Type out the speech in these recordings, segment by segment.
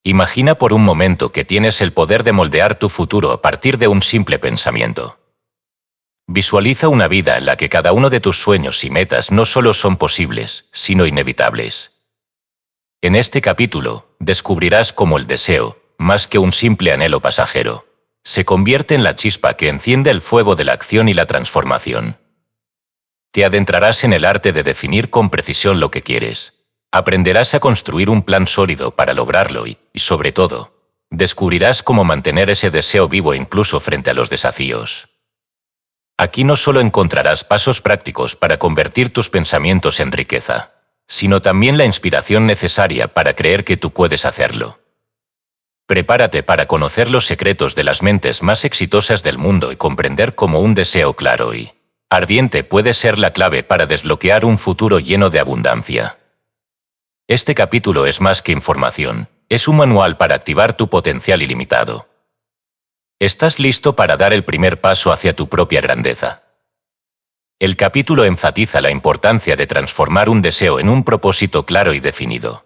Imagina por un momento que tienes el poder de moldear tu futuro a partir de un simple pensamiento. Visualiza una vida en la que cada uno de tus sueños y metas no solo son posibles, sino inevitables. En este capítulo, descubrirás cómo el deseo, más que un simple anhelo pasajero, se convierte en la chispa que enciende el fuego de la acción y la transformación. Te adentrarás en el arte de definir con precisión lo que quieres. Aprenderás a construir un plan sólido para lograrlo y, sobre todo, descubrirás cómo mantener ese deseo vivo incluso frente a los desafíos. Aquí no solo encontrarás pasos prácticos para convertir tus pensamientos en riqueza, sino también la inspiración necesaria para creer que tú puedes hacerlo. Prepárate para conocer los secretos de las mentes más exitosas del mundo y comprender cómo un deseo claro y ardiente puede ser la clave para desbloquear un futuro lleno de abundancia. Este capítulo es más que información, es un manual para activar tu potencial ilimitado. ¿Estás listo para dar el primer paso hacia tu propia grandeza? El capítulo enfatiza la importancia de transformar un deseo en un propósito claro y definido.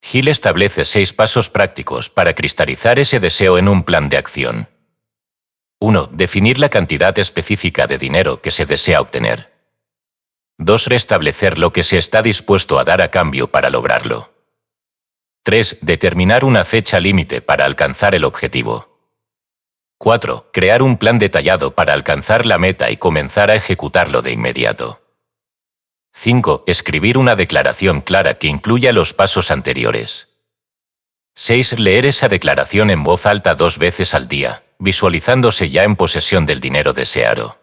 Hill establece 6 pasos prácticos para cristalizar ese deseo en un plan de acción. 1. Definir la cantidad específica de dinero que se desea obtener. 2. Restablecer lo que se está dispuesto a dar a cambio para lograrlo. 3. Determinar una fecha límite para alcanzar el objetivo. 4. Crear un plan detallado para alcanzar la meta y comenzar a ejecutarlo de inmediato. 5. Escribir una declaración clara que incluya los pasos anteriores. 6. Leer esa declaración en voz alta 2 veces al día, visualizándose ya en posesión del dinero deseado.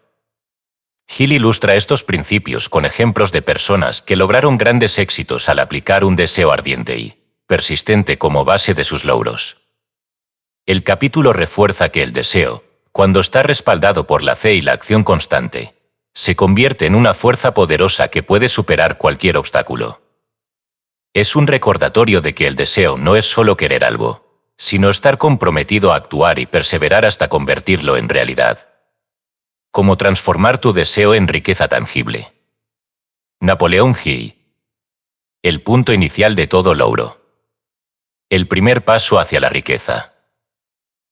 Hill ilustra estos principios con ejemplos de personas que lograron grandes éxitos al aplicar un deseo ardiente y persistente como base de sus logros. El capítulo refuerza que el deseo, cuando está respaldado por la fe y la acción constante, se convierte en una fuerza poderosa que puede superar cualquier obstáculo. Es un recordatorio de que el deseo no es solo querer algo, sino estar comprometido a actuar y perseverar hasta convertirlo en realidad. Cómo transformar tu deseo en riqueza tangible. Napoleón Hill. El punto inicial de todo logro. El primer paso hacia la riqueza.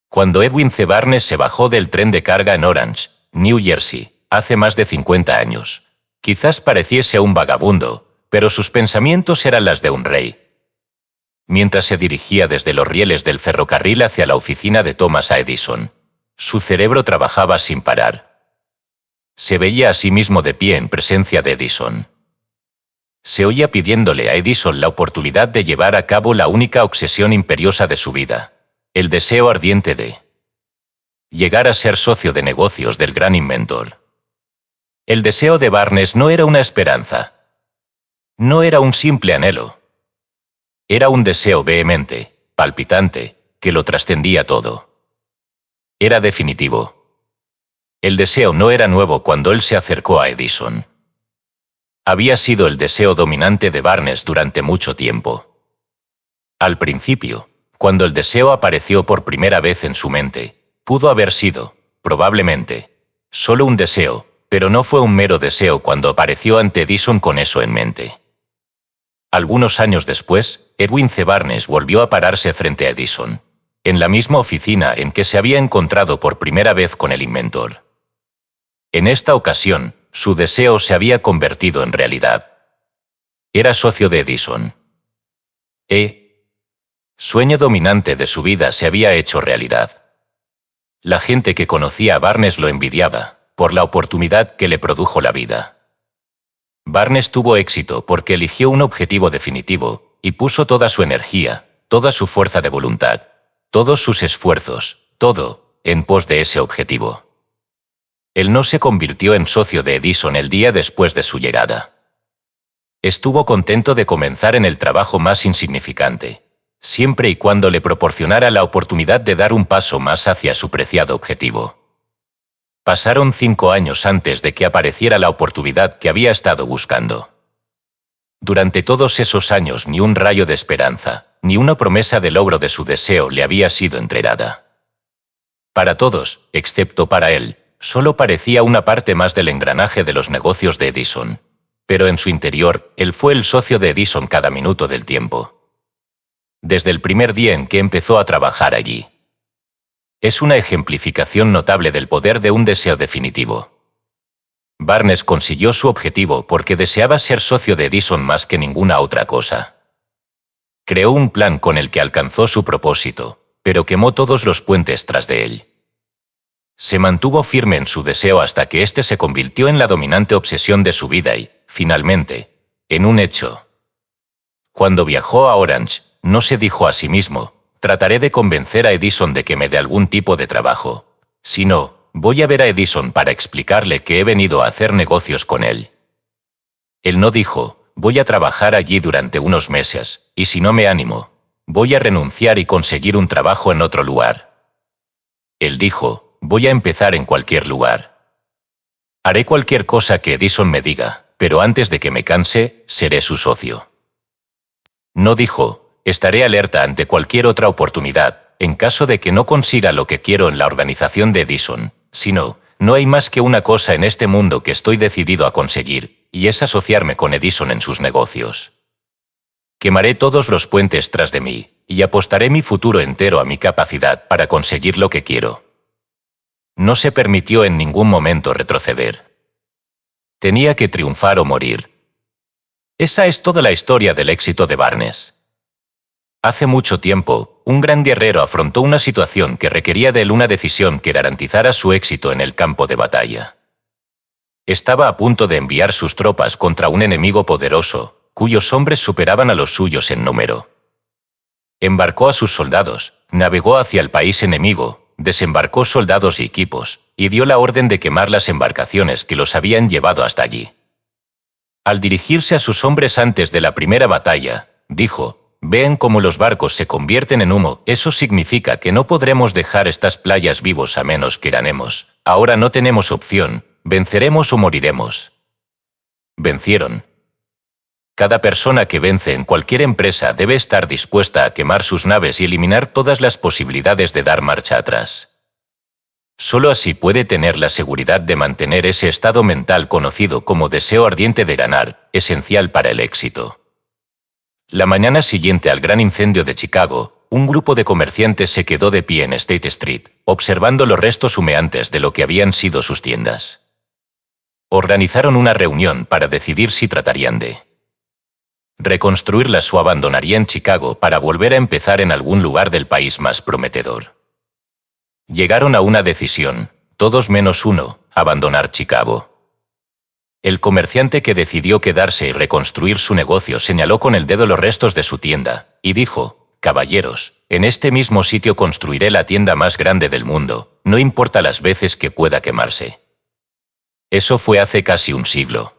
Cuando Edwin C. Barnes se bajó del tren de carga en Orange, New Jersey, hace más de 50 años, quizás pareciese un vagabundo, pero sus pensamientos eran las de un rey. Mientras se dirigía desde los rieles del ferrocarril hacia la oficina de Thomas A. Edison, su cerebro trabajaba sin parar. Se veía a sí mismo de pie en presencia de Edison. Se oía pidiéndole a Edison la oportunidad de llevar a cabo la única obsesión imperiosa de su vida, el deseo ardiente de llegar a ser socio de negocios del gran inventor. El deseo de Barnes no era una esperanza. No era un simple anhelo. Era un deseo vehemente, palpitante, que lo trascendía todo. Era definitivo. El deseo no era nuevo cuando él se acercó a Edison. Había sido el deseo dominante de Barnes durante mucho tiempo. Al principio, cuando el deseo apareció por primera vez en su mente, pudo haber sido, probablemente, solo un deseo, pero no fue un mero deseo cuando apareció ante Edison con eso en mente. Algunos años después, Edwin C. Barnes volvió a pararse frente a Edison, en la misma oficina en que se había encontrado por primera vez con el inventor. En esta ocasión, su deseo se había convertido en realidad. Era socio de Edison. Sueño dominante de su vida se había hecho realidad. La gente que conocía a Barnes lo envidiaba, por la oportunidad que le produjo la vida. Barnes tuvo éxito porque eligió un objetivo definitivo y puso toda su energía, toda su fuerza de voluntad, todos sus esfuerzos, todo, en pos de ese objetivo. Él no se convirtió en socio de Edison el día después de su llegada. Estuvo contento de comenzar en el trabajo más insignificante, siempre y cuando le proporcionara la oportunidad de dar un paso más hacia su preciado objetivo. Pasaron 5 años antes de que apareciera la oportunidad que había estado buscando. Durante todos esos años ni un rayo de esperanza, ni una promesa de logro de su deseo le había sido entregada. Para todos, excepto para él, solo parecía una parte más del engranaje de los negocios de Edison. Pero en su interior, él fue el socio de Edison cada minuto del tiempo. desde el primer día en que empezó a trabajar allí. Es una ejemplificación notable del poder de un deseo definitivo. Barnes consiguió su objetivo porque deseaba ser socio de Edison más que ninguna otra cosa. Creó un plan con el que alcanzó su propósito, pero quemó todos los puentes tras de él. Se mantuvo firme en su deseo hasta que éste se convirtió en la dominante obsesión de su vida y, finalmente, en un hecho. Cuando viajó a Orange, no se dijo a sí mismo: trataré de convencer a Edison de que me dé algún tipo de trabajo, sino: voy a ver a Edison para explicarle que he venido a hacer negocios con él. Él no dijo: voy a trabajar allí durante unos meses, y si no me animo, voy a renunciar y conseguir un trabajo en otro lugar. Él dijo: voy a empezar en cualquier lugar. Haré cualquier cosa que Edison me diga, pero antes de que me canse, seré su socio. No dijo: estaré alerta ante cualquier otra oportunidad, en caso de que no consiga lo que quiero en la organización de Edison, sino: no hay más que una cosa en este mundo que estoy decidido a conseguir, y es asociarme con Edison en sus negocios. Quemaré todos los puentes tras de mí, y apostaré mi futuro entero a mi capacidad para conseguir lo que quiero. No se permitió en ningún momento retroceder. Tenía que triunfar o morir. Esa es toda la historia del éxito de Barnes. Hace mucho tiempo, un gran guerrero afrontó una situación que requería de él una decisión que garantizara su éxito en el campo de batalla. Estaba a punto de enviar sus tropas contra un enemigo poderoso, cuyos hombres superaban a los suyos en número. Embarcó a sus soldados, navegó hacia el país enemigo, desembarcó soldados y equipos, y dio la orden de quemar las embarcaciones que los habían llevado hasta allí. Al dirigirse a sus hombres antes de la primera batalla, dijo: «Ven cómo los barcos se convierten en humo, eso significa que no podremos dejar estas playas vivos a menos que ganemos. Ahora no tenemos opción, venceremos o moriremos». Vencieron. Cada persona que vence en cualquier empresa debe estar dispuesta a quemar sus naves y eliminar todas las posibilidades de dar marcha atrás. Solo así puede tener la seguridad de mantener ese estado mental conocido como deseo ardiente de ganar, esencial para el éxito. La mañana siguiente al gran incendio de Chicago, un grupo de comerciantes se quedó de pie en State Street, observando los restos humeantes de lo que habían sido sus tiendas. Organizaron una reunión para decidir si tratarían de reconstruirlas o abandonarían Chicago para volver a empezar en algún lugar del país más prometedor. Llegaron a una decisión, todos menos uno: abandonar Chicago. El comerciante que decidió quedarse y reconstruir su negocio señaló con el dedo los restos de su tienda, y dijo: «Caballeros, en este mismo sitio construiré la tienda más grande del mundo, no importa las veces que pueda quemarse». Eso fue hace casi un siglo.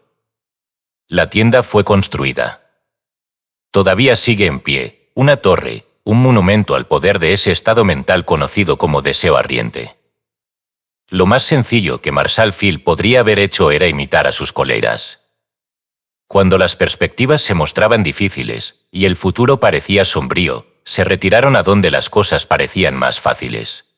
La tienda fue construida. Todavía sigue en pie, una torre, un monumento al poder de ese estado mental conocido como deseo ardiente. Lo más sencillo que Marshall Field podría haber hecho era imitar a sus colegas. Cuando las perspectivas se mostraban difíciles y el futuro parecía sombrío, se retiraron a donde las cosas parecían más fáciles.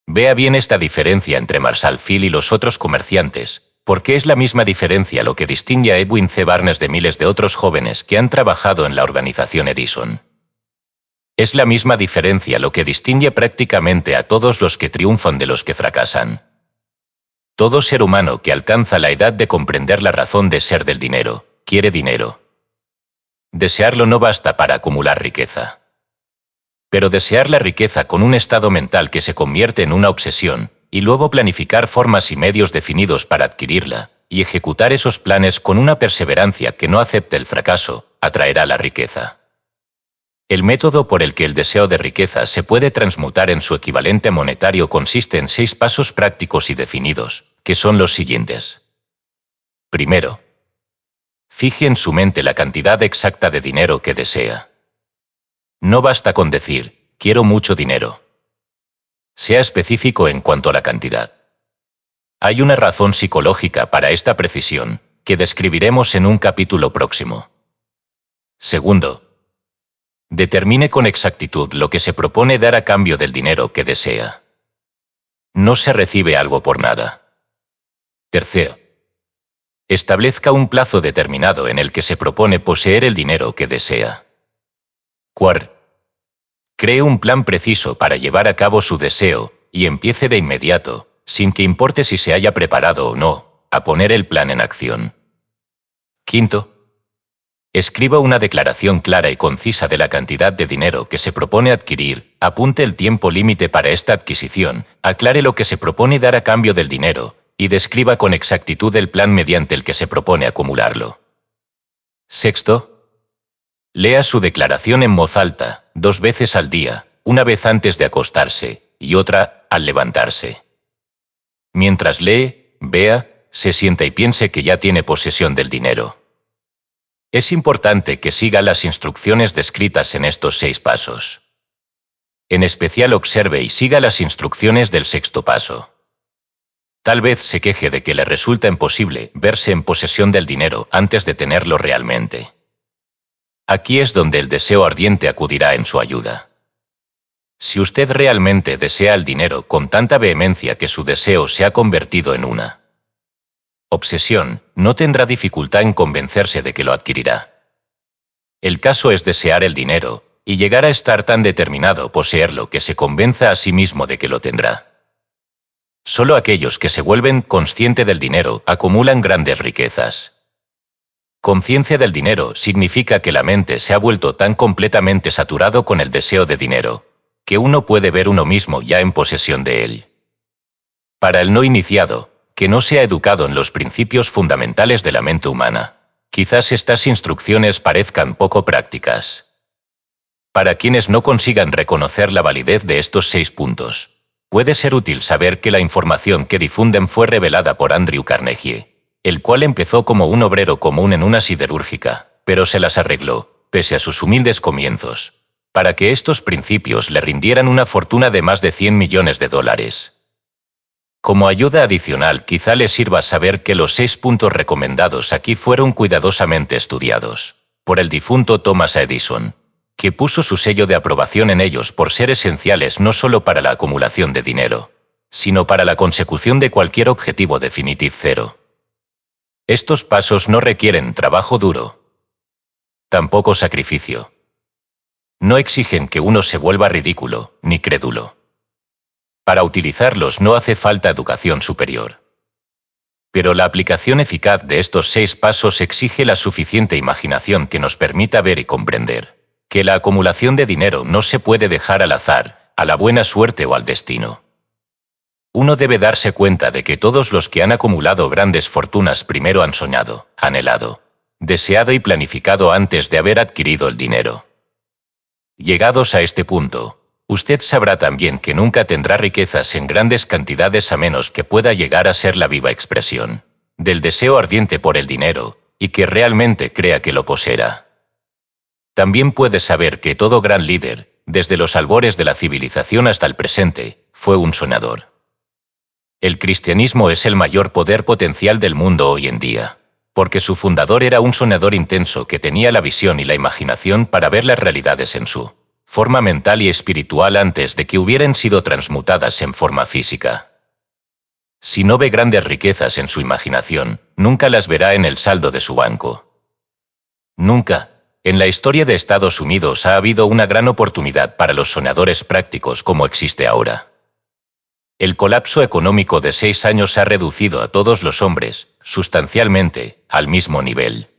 Vea bien esta diferencia entre Marshall Field y los otros comerciantes, porque es la misma diferencia lo que distingue a Edwin C. Barnes de miles de otros jóvenes que han trabajado en la organización Edison. Es la misma diferencia lo que distingue prácticamente a todos los que triunfan de los que fracasan. Todo ser humano que alcanza la edad de comprender la razón de ser del dinero, quiere dinero. Desearlo no basta para acumular riqueza. Pero desear la riqueza con un estado mental que se convierte en una obsesión, y luego planificar formas y medios definidos para adquirirla, y ejecutar esos planes con una perseverancia que no acepte el fracaso, atraerá la riqueza. El método por el que el deseo de riqueza se puede transmutar en su equivalente monetario consiste en 6 pasos prácticos y definidos, que son los siguientes. Primero, fije en su mente la cantidad exacta de dinero que desea. No basta con decir, quiero mucho dinero. Sea específico en cuanto a la cantidad. Hay una razón psicológica para esta precisión, que describiremos en un capítulo próximo. Segundo, determine con exactitud lo que se propone dar a cambio del dinero que desea. No se recibe algo por nada. Tercero, establezca un plazo determinado en el que se propone poseer el dinero que desea. Cuarto, Cree un plan preciso para llevar a cabo su deseo y empiece de inmediato, sin que importe si se haya preparado o no, a poner el plan en acción. Quinto, escriba una declaración clara y concisa de la cantidad de dinero que se propone adquirir, apunte el tiempo límite para esta adquisición, aclare lo que se propone dar a cambio del dinero y describa con exactitud el plan mediante el que se propone acumularlo. Sexto, lea su declaración en voz alta, 2 veces al día, una vez antes de acostarse y otra al levantarse. Mientras lee, vea, se sienta y piense que ya tiene posesión del dinero. Es importante que siga las instrucciones descritas en estos 6 pasos. En especial observe y siga las instrucciones del 6º paso. Tal vez se queje de que le resulta imposible verse en posesión del dinero antes de tenerlo realmente. Aquí es donde el deseo ardiente acudirá en su ayuda. Si usted realmente desea el dinero con tanta vehemencia que su deseo se ha convertido en una obsesión, no tendrá dificultad en convencerse de que lo adquirirá. El caso es desear el dinero y llegar a estar tan determinado a poseerlo que se convenza a sí mismo de que lo tendrá. Solo aquellos que se vuelven consciente del dinero acumulan grandes riquezas. Conciencia del dinero significa que la mente se ha vuelto tan completamente saturado con el deseo de dinero, que uno puede ver uno mismo ya en posesión de él. Para el no iniciado, que no se ha educado en los principios fundamentales de la mente humana, quizás estas instrucciones parezcan poco prácticas. Para quienes no consigan reconocer la validez de estos 6 puntos, puede ser útil saber que la información que difunden fue revelada por Andrew Carnegie, el cual empezó como un obrero común en una siderúrgica, pero se las arregló, pese a sus humildes comienzos, para que estos principios le rindieran una fortuna de más de $100 millones. Como ayuda adicional, quizá le sirva saber que los 6 puntos recomendados aquí fueron cuidadosamente estudiados por el difunto Thomas Edison, que puso su sello de aprobación en ellos por ser esenciales no solo para la acumulación de dinero, sino para la consecución de cualquier objetivo definitivo cero. Estos pasos no requieren trabajo duro, tampoco sacrificio. No exigen que uno se vuelva ridículo ni crédulo. Para utilizarlos no hace falta educación superior. Pero la aplicación eficaz de estos 6 pasos exige la suficiente imaginación que nos permita ver y comprender que la acumulación de dinero no se puede dejar al azar, a la buena suerte o al destino. Uno debe darse cuenta de que todos los que han acumulado grandes fortunas primero han soñado, anhelado, deseado y planificado antes de haber adquirido el dinero. Llegados a este punto, usted sabrá también que nunca tendrá riquezas en grandes cantidades a menos que pueda llegar a ser la viva expresión del deseo ardiente por el dinero y que realmente crea que lo poseerá. También puede saber que todo gran líder, desde los albores de la civilización hasta el presente, fue un soñador. El cristianismo es el mayor poder potencial del mundo hoy en día, porque su fundador era un soñador intenso que tenía la visión y la imaginación para ver las realidades en su forma mental y espiritual antes de que hubieran sido transmutadas en forma física. Si no ve grandes riquezas en su imaginación, nunca las verá en el saldo de su banco. Nunca, en la historia de Estados Unidos ha habido una gran oportunidad para los soñadores prácticos como existe ahora. El colapso económico de 6 años ha reducido a todos los hombres, sustancialmente, al mismo nivel.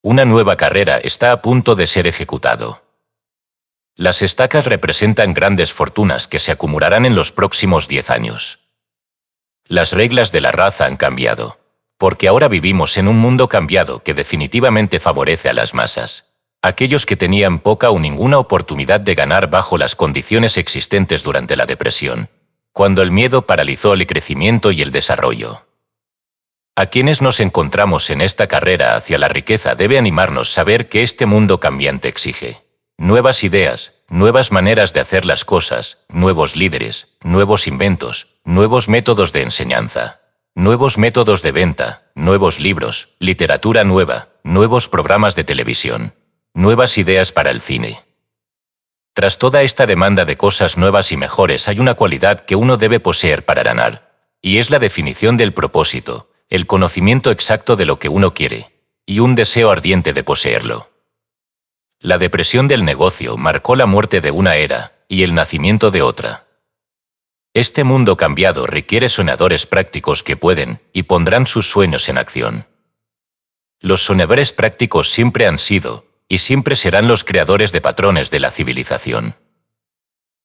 Una nueva carrera está a punto de ser ejecutado. Las estacas representan grandes fortunas que se acumularán en los próximos 10 años. Las reglas de la raza han cambiado, porque ahora vivimos en un mundo cambiado que definitivamente favorece a las masas, aquellos que tenían poca o ninguna oportunidad de ganar bajo las condiciones existentes durante la depresión, cuando el miedo paralizó el crecimiento y el desarrollo. A quienes nos encontramos en esta carrera hacia la riqueza debe animarnos saber que este mundo cambiante exige nuevas ideas, nuevas maneras de hacer las cosas, nuevos líderes, nuevos inventos, nuevos métodos de enseñanza, nuevos métodos de venta, nuevos libros, literatura nueva, nuevos programas de televisión, nuevas ideas para el cine. Tras toda esta demanda de cosas nuevas y mejores hay una cualidad que uno debe poseer para ganar, y es la definición del propósito, el conocimiento exacto de lo que uno quiere, y un deseo ardiente de poseerlo. La depresión del negocio marcó la muerte de una era y el nacimiento de otra. Este mundo cambiado requiere soñadores prácticos que pueden y pondrán sus sueños en acción. Los soñadores prácticos siempre han sido y siempre serán los creadores de patrones de la civilización.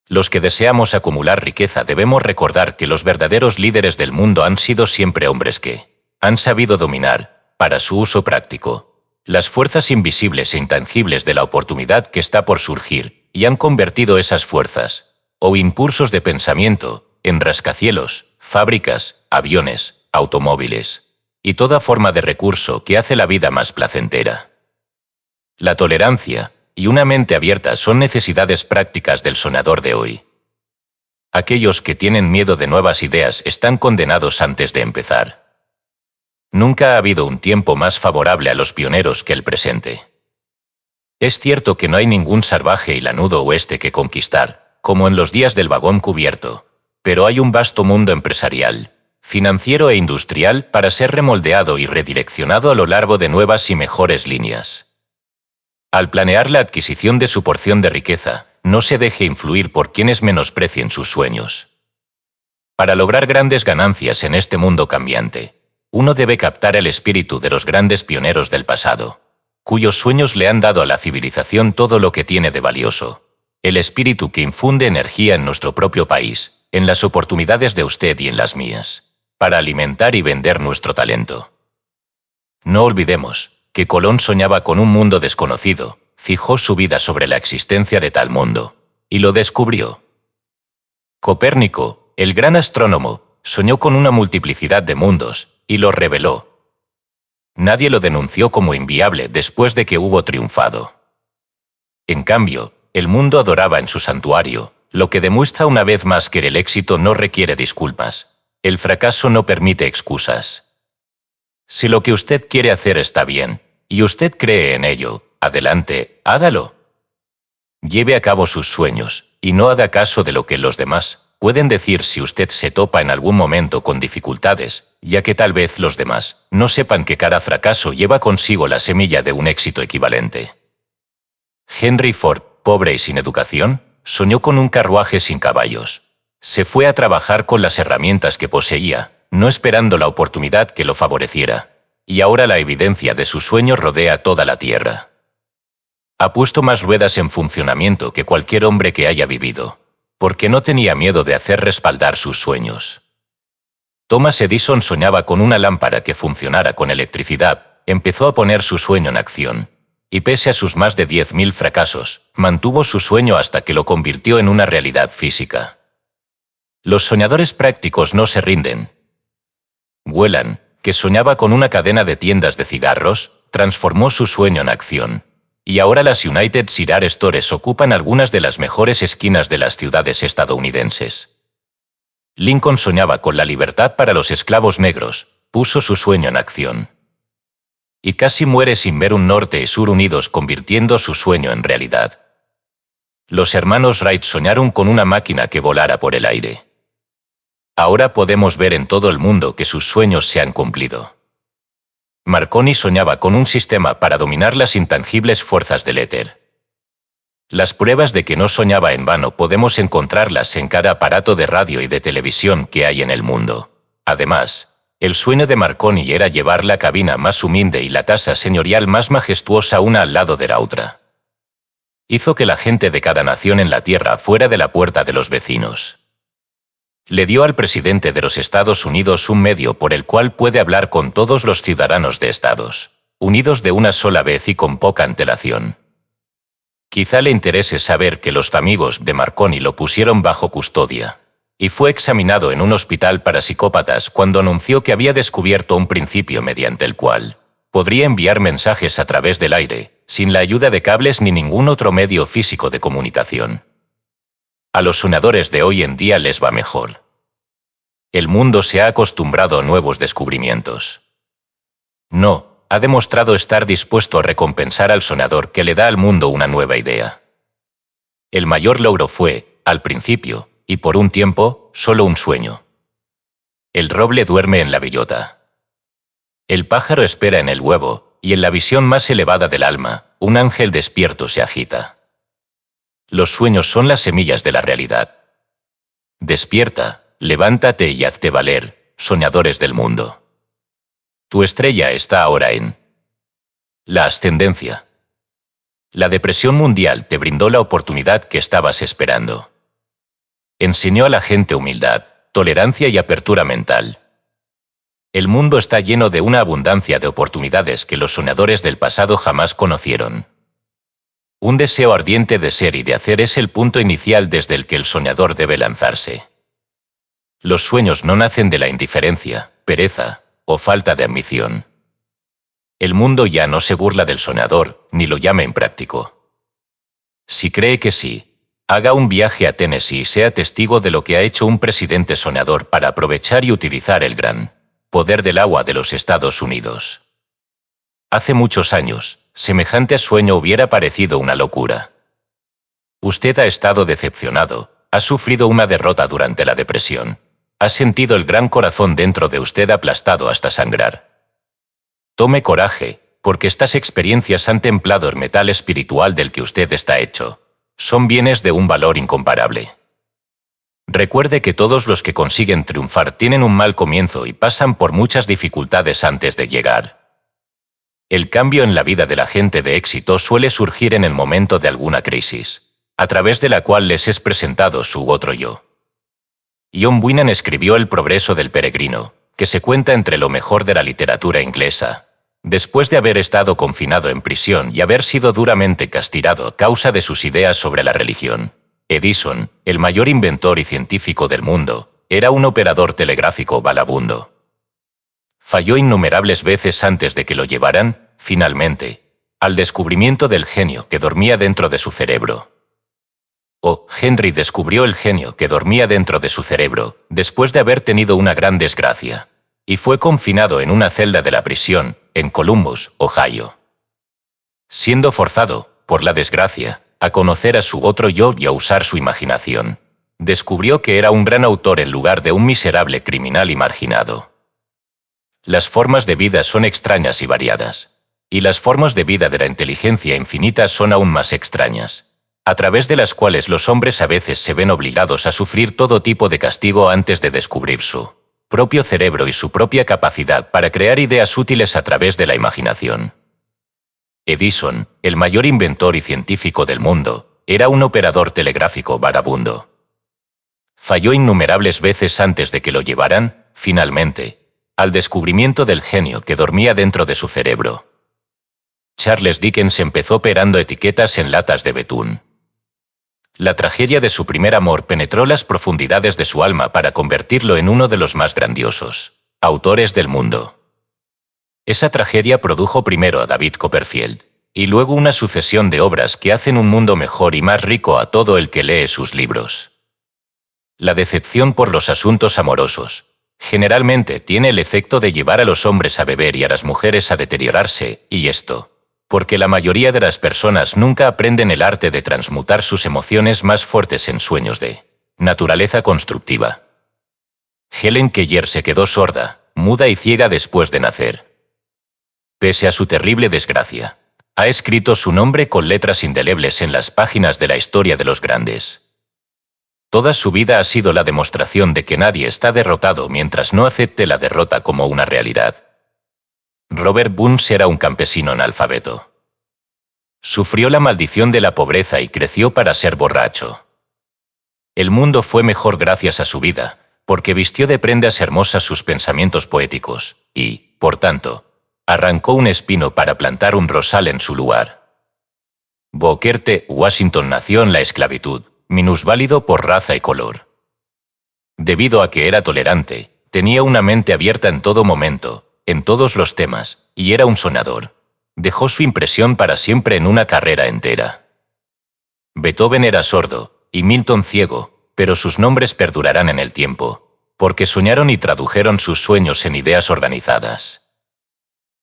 Los que deseamos acumular riqueza debemos recordar que los verdaderos líderes del mundo han sido siempre hombres que han sabido dominar, para su uso práctico, las fuerzas invisibles e intangibles de la oportunidad que está por surgir y han convertido esas fuerzas o impulsos de pensamiento en rascacielos, fábricas, aviones, automóviles y toda forma de recurso que hace la vida más placentera. La tolerancia y una mente abierta son necesidades prácticas del soñador de hoy. Aquellos que tienen miedo de nuevas ideas están condenados antes de empezar. Nunca ha habido un tiempo más favorable a los pioneros que el presente. Es cierto que no hay ningún salvaje y lanudo oeste que conquistar, como en los días del vagón cubierto, pero hay un vasto mundo empresarial, financiero e industrial para ser remoldeado y redireccionado a lo largo de nuevas y mejores líneas. Al planear la adquisición de su porción de riqueza, no se deje influir por quienes menosprecien sus sueños. Para lograr grandes ganancias en este mundo cambiante, uno debe captar el espíritu de los grandes pioneros del pasado, cuyos sueños le han dado a la civilización todo lo que tiene de valioso, el espíritu que infunde energía en nuestro propio país, en las oportunidades de usted y en las mías, para alimentar y vender nuestro talento. No olvidemos que Colón soñaba con un mundo desconocido, fijó su vida sobre la existencia de tal mundo, y lo descubrió. Copérnico, el gran astrónomo, soñó con una multiplicidad de mundos, y lo reveló. Nadie lo denunció como inviable después de que hubo triunfado. En cambio, el mundo adoraba en su santuario, lo que demuestra una vez más que el éxito no requiere disculpas, el fracaso no permite excusas. Si lo que usted quiere hacer está bien, y usted cree en ello, adelante, hágalo. Lleve a cabo sus sueños, y no haga caso de lo que los demás pueden decir si usted se topa en algún momento con dificultades, ya que tal vez los demás no sepan que cada fracaso lleva consigo la semilla de un éxito equivalente. Henry Ford, pobre y sin educación, soñó con un carruaje sin caballos. Se fue a trabajar con las herramientas que poseía, no esperando la oportunidad que lo favoreciera. Y ahora la evidencia de su sueño rodea toda la tierra. Ha puesto más ruedas en funcionamiento que cualquier hombre que haya vivido, porque no tenía miedo de hacer respaldar sus sueños. Thomas Edison soñaba con una lámpara que funcionara con electricidad, empezó a poner su sueño en acción, y pese a sus más de 10.000 fracasos, mantuvo su sueño hasta que lo convirtió en una realidad física. Los soñadores prácticos no se rinden. Whelan, que soñaba con una cadena de tiendas de cigarros, transformó su sueño en acción. Y ahora las United Cigar Stores ocupan algunas de las mejores esquinas de las ciudades estadounidenses. Lincoln soñaba con la libertad para los esclavos negros, puso su sueño en acción. Y casi muere sin ver un norte y sur unidos convirtiendo su sueño en realidad. Los hermanos Wright soñaron con una máquina que volara por el aire. Ahora podemos ver en todo el mundo que sus sueños se han cumplido. Marconi soñaba con un sistema para dominar las intangibles fuerzas del éter. Las pruebas de que no soñaba en vano podemos encontrarlas en cada aparato de radio y de televisión que hay en el mundo. Además, el sueño de Marconi era llevar la cabina más humilde y la casa señorial más majestuosa una al lado de la otra. Hizo que la gente de cada nación en la tierra fuera de la puerta de los vecinos. Le dio al presidente de los Estados Unidos un medio por el cual puede hablar con todos los ciudadanos de Estados Unidos de una sola vez y con poca antelación. Quizá le interese saber que los amigos de Marconi lo pusieron bajo custodia, y fue examinado en un hospital para psicópatas cuando anunció que había descubierto un principio mediante el cual podría enviar mensajes a través del aire, sin la ayuda de cables ni ningún otro medio físico de comunicación. A los soñadores de hoy en día les va mejor. El mundo se ha acostumbrado a nuevos descubrimientos. No, ha demostrado estar dispuesto a recompensar al soñador que le da al mundo una nueva idea. El mayor logro fue, al principio, y por un tiempo, solo un sueño. El roble duerme en la bellota. El pájaro espera en el huevo, y en la visión más elevada del alma, un ángel despierto se agita. Los sueños son las semillas de la realidad. Despierta, levántate y hazte valer, soñadores del mundo. Tu estrella está ahora en la ascendencia. La depresión mundial te brindó la oportunidad que estabas esperando. Enseñó a la gente humildad, tolerancia y apertura mental. El mundo está lleno de una abundancia de oportunidades que los soñadores del pasado jamás conocieron. Un deseo ardiente de ser y de hacer es el punto inicial desde el que el soñador debe lanzarse. Los sueños no nacen de la indiferencia, pereza o falta de ambición. El mundo ya no se burla del soñador, ni lo llama impráctico. Si cree que sí, haga un viaje a Tennessee y sea testigo de lo que ha hecho un presidente soñador para aprovechar y utilizar el gran poder del agua de los Estados Unidos. Hace muchos años, semejante sueño hubiera parecido una locura. Usted ha estado decepcionado, ha sufrido una derrota durante la depresión, ha sentido el gran corazón dentro de usted aplastado hasta sangrar. Tome coraje, porque estas experiencias han templado el metal espiritual del que usted está hecho. Son bienes de un valor incomparable. Recuerde que todos los que consiguen triunfar tienen un mal comienzo y pasan por muchas dificultades antes de llegar. El cambio en la vida de la gente de éxito suele surgir en el momento de alguna crisis, a través de la cual les es presentado su otro yo. John Bunyan escribió El progreso del peregrino, que se cuenta entre lo mejor de la literatura inglesa. Después de haber estado confinado en prisión y haber sido duramente castigado a causa de sus ideas sobre la religión, Edison, el mayor inventor y científico del mundo, era un operador telegráfico vagabundo. Falló innumerables veces antes de que lo llevaran, finalmente, al descubrimiento del genio que dormía dentro de su cerebro. Henry descubrió el genio que dormía dentro de su cerebro, después de haber tenido una gran desgracia, y fue confinado en una celda de la prisión, en Columbus, Ohio. Siendo forzado, por la desgracia, a conocer a su otro yo y a usar su imaginación, descubrió que era un gran autor en lugar de un miserable criminal y marginado. Las formas de vida son extrañas y variadas, y las formas de vida de la inteligencia infinita son aún más extrañas, a través de las cuales los hombres a veces se ven obligados a sufrir todo tipo de castigo antes de descubrir su propio cerebro y su propia capacidad para crear ideas útiles a través de la imaginación. Edison, el mayor inventor y científico del mundo, era un operador telegráfico vagabundo. Falló innumerables veces antes de que lo llevaran, finalmente, al descubrimiento del genio que dormía dentro de su cerebro. Charles Dickens empezó operando etiquetas en latas de betún. La tragedia de su primer amor penetró las profundidades de su alma para convertirlo en uno de los más grandiosos autores del mundo. Esa tragedia produjo primero a David Copperfield, y luego una sucesión de obras que hacen un mundo mejor y más rico a todo el que lee sus libros. La decepción por los asuntos amorosos generalmente tiene el efecto de llevar a los hombres a beber y a las mujeres a deteriorarse, y esto porque la mayoría de las personas nunca aprenden el arte de transmutar sus emociones más fuertes en sueños de naturaleza constructiva. Helen Keller se quedó sorda, muda y ciega después de nacer. Pese a su terrible desgracia, ha escrito su nombre con letras indelebles en las páginas de la historia de los grandes. Toda su vida ha sido la demostración de que nadie está derrotado mientras no acepte la derrota como una realidad. Robert Burns era un campesino analfabeto. Sufrió la maldición de la pobreza y creció para ser borracho. El mundo fue mejor gracias a su vida, porque vistió de prendas hermosas sus pensamientos poéticos, y, por tanto, arrancó un espino para plantar un rosal en su lugar. Booker T. Washington nació en la esclavitud, minusválido por raza y color. Debido a que era tolerante, tenía una mente abierta en todo momento, en todos los temas, y era un soñador. Dejó su impresión para siempre en una carrera entera. Beethoven era sordo, y Milton ciego, pero sus nombres perdurarán en el tiempo, porque soñaron y tradujeron sus sueños en ideas organizadas.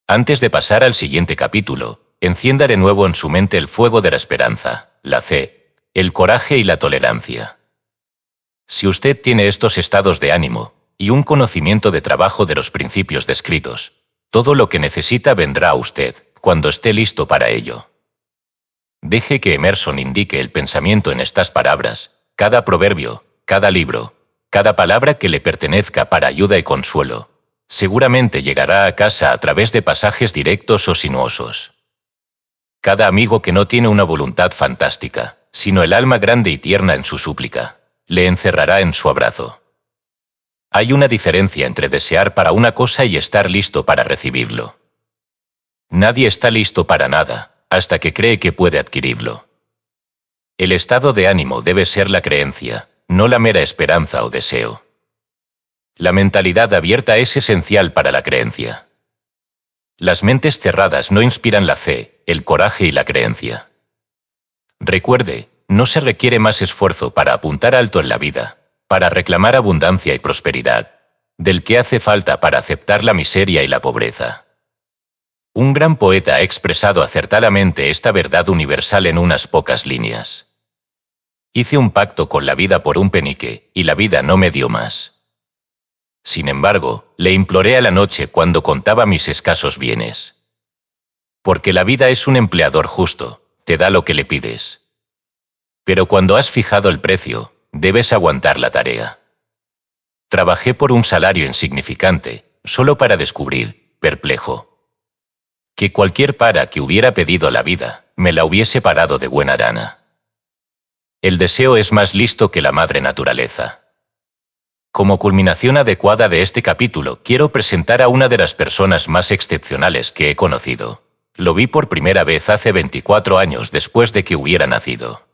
Antes de pasar al siguiente capítulo, encienda de nuevo en su mente el fuego de la esperanza, la fe, el coraje y la tolerancia. Si usted tiene estos estados de ánimo, y un conocimiento de trabajo de los principios descritos, todo lo que necesita vendrá a usted, cuando esté listo para ello. Deje que Emerson indique el pensamiento en estas palabras, cada proverbio, cada libro, cada palabra que le pertenezca para ayuda y consuelo. Seguramente llegará a casa a través de pasajes directos o sinuosos. Cada amigo que no tiene una voluntad fantástica, sino el alma grande y tierna en su súplica, le encerrará en su abrazo. Hay una diferencia entre desear para una cosa y estar listo para recibirlo. Nadie está listo para nada, hasta que cree que puede adquirirlo. El estado de ánimo debe ser la creencia, no la mera esperanza o deseo. La mentalidad abierta es esencial para la creencia. Las mentes cerradas no inspiran la fe, el coraje y la creencia. Recuerde, no se requiere más esfuerzo para apuntar alto en la vida, para reclamar abundancia y prosperidad, del que hace falta para aceptar la miseria y la pobreza. Un gran poeta ha expresado acertadamente esta verdad universal en unas pocas líneas. Hice un pacto con la vida por un penique, y la vida no me dio más. Sin embargo, le imploré a la noche cuando contaba mis escasos bienes. Porque la vida es un empleador justo, te da lo que le pides. Pero cuando has fijado el precio, debes aguantar la tarea. Trabajé por un salario insignificante, solo para descubrir, perplejo, que cualquier para que hubiera pedido la vida, me la hubiese parado de buena gana. El deseo es más listo que la madre naturaleza. Como culminación adecuada de este capítulo, quiero presentar a una de las personas más excepcionales que he conocido. Lo vi por primera vez hace 24 años después de que hubiera nacido.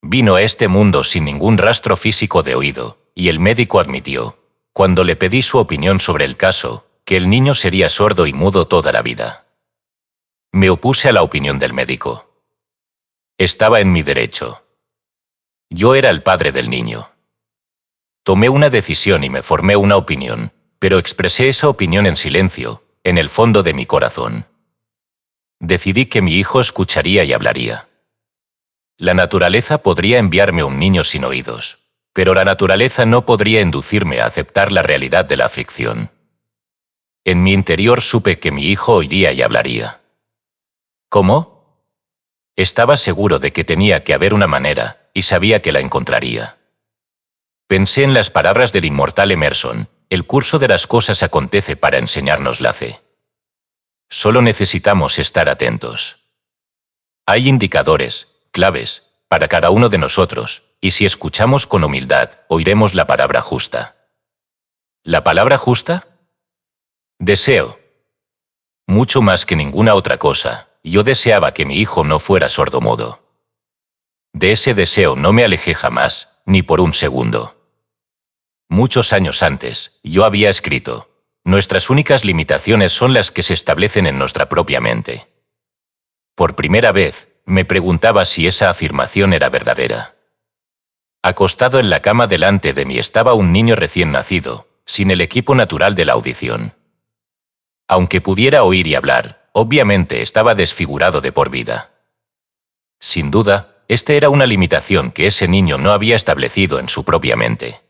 Vino a este mundo sin ningún rastro físico de oído, y el médico admitió, cuando le pedí su opinión sobre el caso, que el niño sería sordo y mudo toda la vida. Me opuse a la opinión del médico. Estaba en mi derecho. Yo era el padre del niño. Tomé una decisión y me formé una opinión, pero expresé esa opinión en silencio, en el fondo de mi corazón. Decidí que mi hijo escucharía y hablaría. La naturaleza podría enviarme un niño sin oídos, pero la naturaleza no podría inducirme a aceptar la realidad de la aflicción. En mi interior supe que mi hijo oiría y hablaría. ¿Cómo? Estaba seguro de que tenía que haber una manera, y sabía que la encontraría. Pensé en las palabras del inmortal Emerson, el curso de las cosas acontece para enseñarnos la fe. Solo necesitamos estar atentos. Hay indicadores, claves, para cada uno de nosotros, y si escuchamos con humildad, oiremos la palabra justa. ¿La palabra justa? Deseo. Mucho más que ninguna otra cosa, yo deseaba que mi hijo no fuera sordomudo. De ese deseo no me alejé jamás, ni por un segundo. Muchos años antes, yo había escrito, nuestras únicas limitaciones son las que se establecen en nuestra propia mente. Por primera vez, me preguntaba si esa afirmación era verdadera. Acostado en la cama delante de mí estaba un niño recién nacido, sin el equipo natural de la audición. Aunque pudiera oír y hablar, obviamente estaba desfigurado de por vida. Sin duda, esta era una limitación que ese niño no había establecido en su propia mente.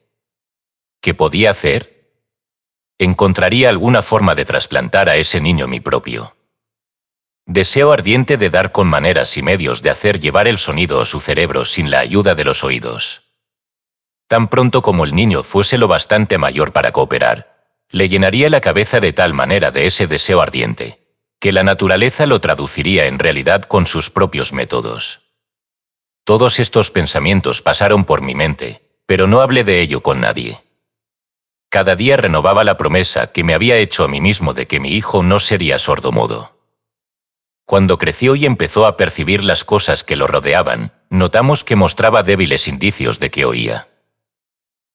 ¿Qué podía hacer? Encontraría alguna forma de trasplantar a ese niño mi propio. Deseo ardiente de dar con maneras y medios de hacer llevar el sonido a su cerebro sin la ayuda de los oídos. Tan pronto como el niño fuese lo bastante mayor para cooperar, le llenaría la cabeza de tal manera de ese deseo ardiente, que la naturaleza lo traduciría en realidad con sus propios métodos. Todos estos pensamientos pasaron por mi mente, pero no hablé de ello con nadie. Cada día renovaba la promesa que me había hecho a mí mismo de que mi hijo no sería sordomudo. Cuando creció y empezó a percibir las cosas que lo rodeaban, notamos que mostraba débiles indicios de que oía.